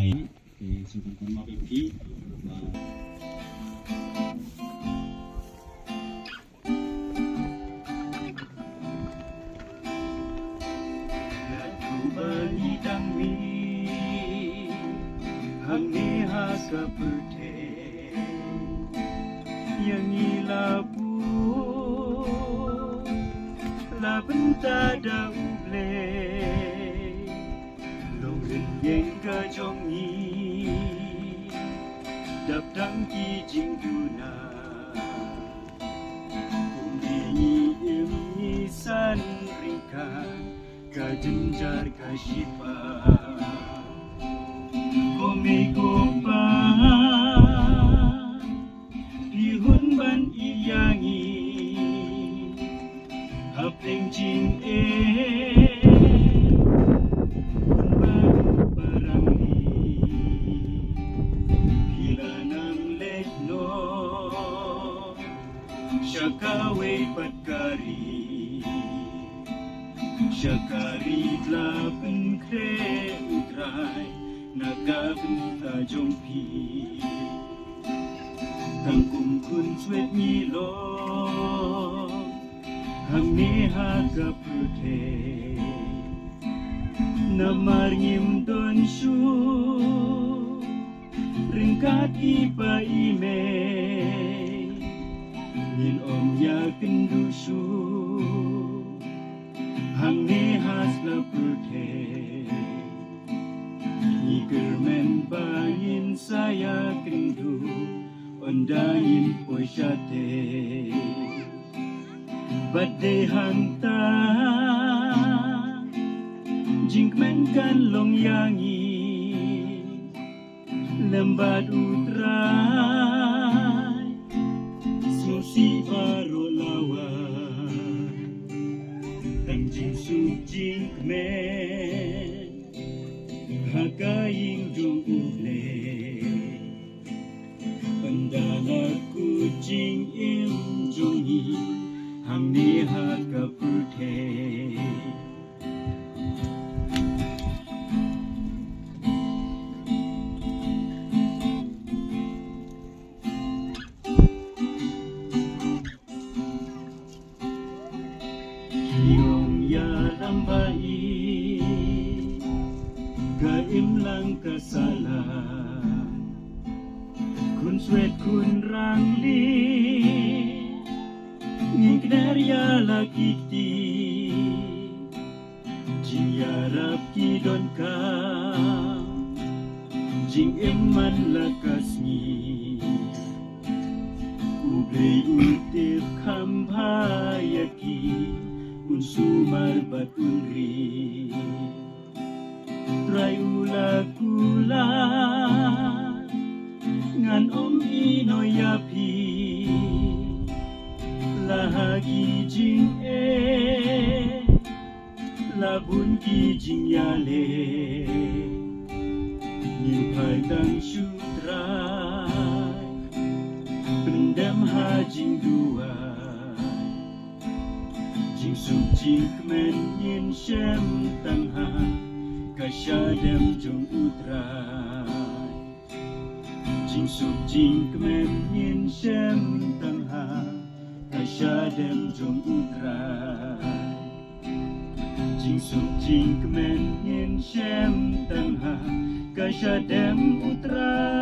ai thì sự con ma bên khí và bani dangmi hangni hasa perte yang ilabu la benta da uble longin yang ka jongi dap dang ki jingduna kumdi imi san ringkan ka jenjar ka shifa komiko pa ihun ban iyangi hapeng jing baru barang ni bila nang lekno syakawe patkari syakari delapan kre utrai nagaben tajompi tangkum kun swet milo hamne haga pute namar ngim don shu ringkat ipa ime nin om ya kendushu hamne hasla pute Ikermen bayin saya kendu ondain posyate badde hanta jingkmen kan long yangi lembat utrai susi baro lawan tanjing su jingkmen hakaing jung uble pendana kucing im jungi hamni haka pute kiong ya lambai Gaim lang kasalan kun swet kun rangli ngignerya lagiti jing yarap kidon ka jing eman lakasni ublay utip kambhayaki unsumar batunri Try ula-kula ngan om inoyapi lahagi jing labun ki jing yale nimpai tang syutrai pendam ha jing dua jing suk jing kemen yin shem tang ha kasyadam jong utrai jing suk jing kemen yin shem tang ha kasyadam jong utrai jing suk jing kemen yin shem tang ha kasyadam utrai